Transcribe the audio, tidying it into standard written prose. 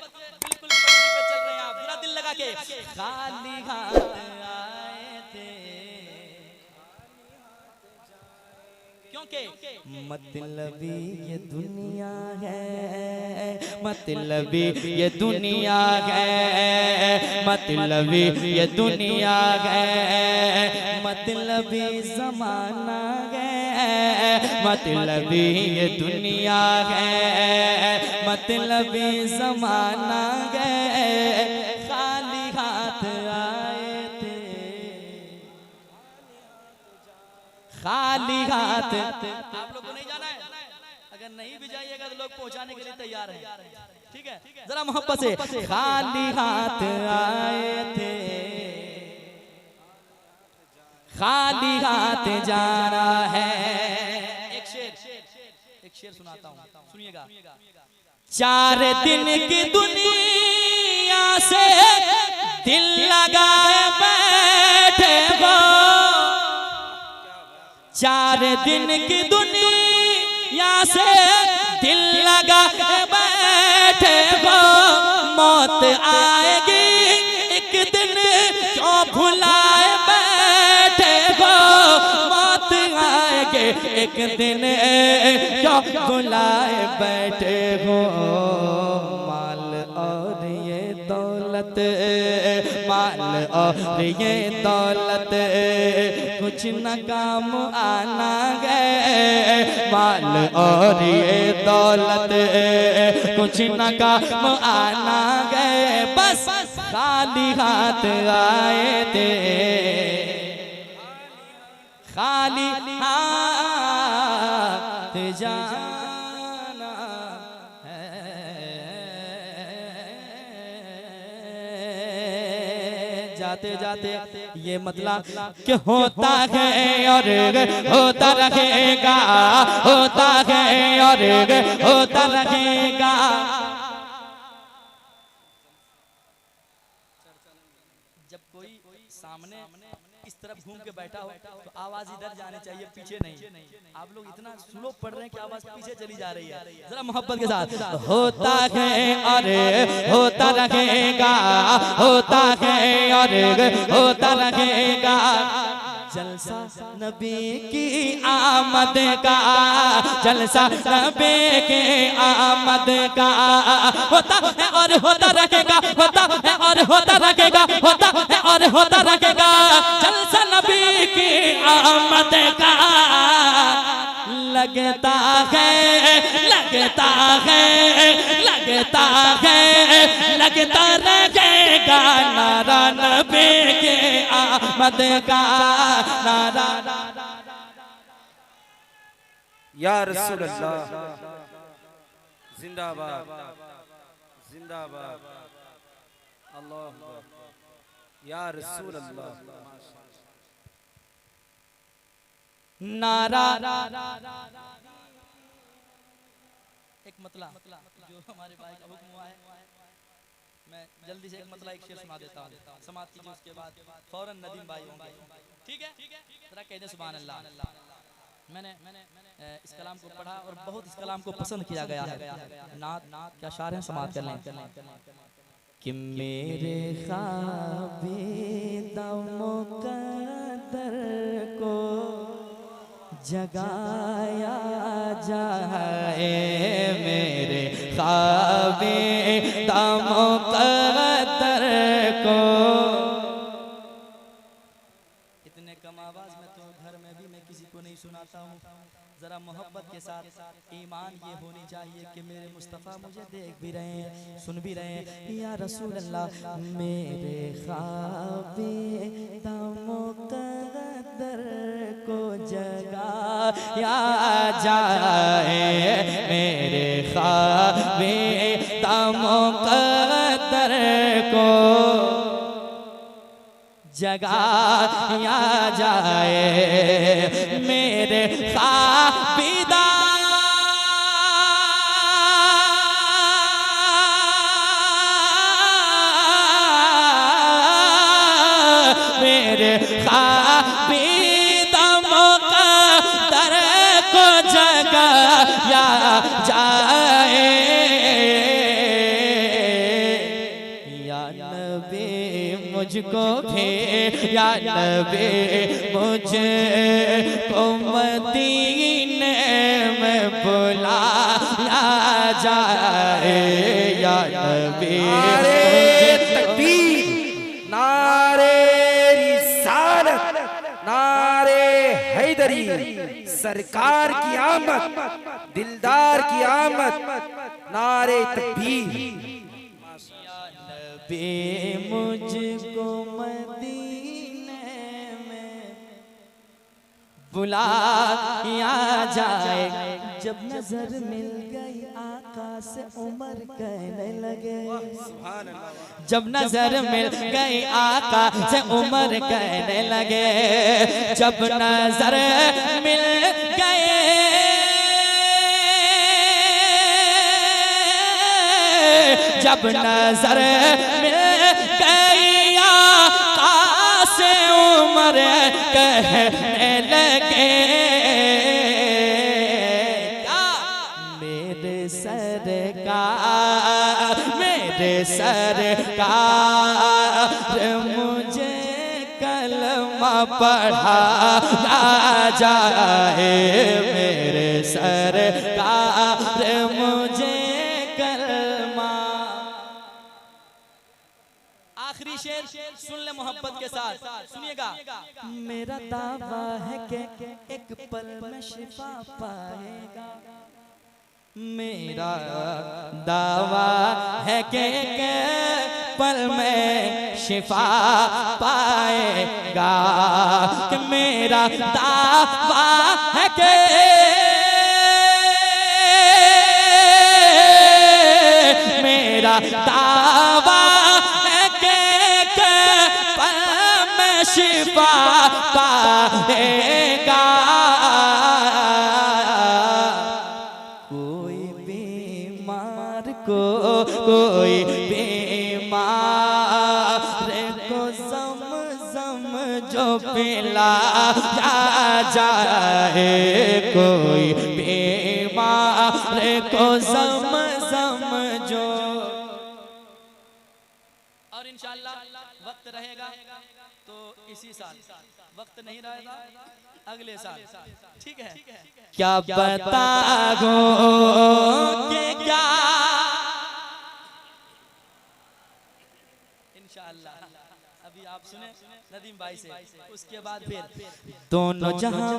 बिल्कुल पटरी पे चल रहे हैं आप, पूरा दिल लगा के। खाली हाथ आए थे क्योंकि मतलबी ये दुनिया है, मतलबी ये दुनिया है, मतलबी ये दुनिया है, मतलबी ज़माना है, मतलबी ये दुनिया है, मतलबी ज़माना है। खाली हाथ आए थे, खाली हाथ। आप लोग को नहीं जाना है, अगर नहीं भी जाइएगा तो लोग पहुंचाने के लिए तैयार हैं, ठीक है? जरा मोहब्बत से। खाली हाथ आए थे, खाली हाथ जाना है। एक शेर सुनाता हूँ, सुनिएगा। 4 दिन की दुनिया से दिल लगाए बैठे हो, 4 दिन की दुनिया से दिल लगा बैठे हो। मौत आएगी एक दिन, क्यों भुलाए बैठे हो। मौत आएगी एक दिन, क्यों भुलाए बैठे हो। माल और ये दौलत, माल और ये दौलत कुछ न काम आना गए। माल और ये दौलत कुछ न काम आना गए। बस खाली हाथ आए थे, खाली हाथ जाना है। जाते जाते ये मतलब कि होता है और होता रहेगा, होता है और होता रहेगा। जब कोई सामने इस तरफ घूम के बैठा हो तो आवाज इधर जानी चाहिए, पीछे नहीं। आप लोग इतना स्लो पढ़ रहे हैं कि आवाज पीछे चली जा रही है। जरा मोहब्बत के साथ। होता है और होता रहेगा, होता है और होता रहेगा। जलसा नबी की आमद का, जलसा नबी की आमद का। होता है और होता रहेगा, होता है और होता रहेगा, होता है और होता रहेगा। जलसा नबी की आमद का। लगता है, लगता है, लगता है, लगता रहेगा नारा नबी के आमद का। नारा या रसूल अल्लाह जिंदाबाद, जिंदाबाद। अल्लाह या रसूल अल्लाह। नारा एक मतला जो हमारे भाई का हुक्म हुआ है, मैं जल्दी से एक मतला एक शेर सुना देता हूँ, समाप्त कीजिए, उसके बाद फौरन नदीम भाई होंगे, ठीक है? जरा कह दे सुभान अल्लाह। मैंने इस कलाम को पढ़ा और बहुत इस कलाम को पसंद किया गया है। नात क्या शार है, समाप्त कर लें। कि मेरे ख्वाबे मुक़द्दर को जगाया जाए, मेरे ख्वाबे मुक़द्दर को। इतने कम आवाज में तो घर में भी मैं किसी को नहीं सुनाता हूँ। जरा मोहब्बत के साथ ईमान ये होनी चाहिए कि मेरे मुस्तफ़ा मुझे देख भी रहे हैं, सुन भी रहे हैं। या रसूल अल्लाह, मेरे ख्वाबे मुक़द्दर को जगाया जाए, मेरे ख्वाबे मुक़द्दर को जगाया जाए। मेरे ख्वाबिदा मेरे ख्वाबिदा मुक़द्दर को जगाया जाए। मुझको खे या नबी मुझको मदीने में बुलाया जाए या नबी नारे तकबीर, नारे रिसालत, नारे हैदरी, सरकार की आमद, दिलदार की आमद, नारे तकबीर। नबी मुझको मदीने में बुलाया जाए। जब नजर मिल गई आका से उमर कहने लगे, जब नजर मिल गई आका से उमर कहने लगे, जब नजर मिल गए जब नजर मिल गई आका से उमर कहने लगे, मेरे सरकार मुझे कलमा पढ़ाया जाए, मेरे सरकार मुझे कलमा। आखिरी शेर सुन ले मोहब्बत के साथ, सुनिएगा। मेरा दावा है कि एक पल में शिफा पाएगा, मेरा दावा है कि पल में शिफा पाएगा, कि मेरा दावा है कि मेरा दावा है कि पल में शिफा पाएगा। कोई बीमार को ज़म-ज़म जो पिलाया जाए, कोई बीमार को ज़म-ज़म जो। और इंशाअल्लाह वक्त रहेगा तो इसी साल, वक्त नहीं रहेगा अगले साल, ठीक है? क्या बताओ कि क्या इंशाअल्लाह अभी आप सुने नदीम भाई से, उसके बाद फिर दोनों जहां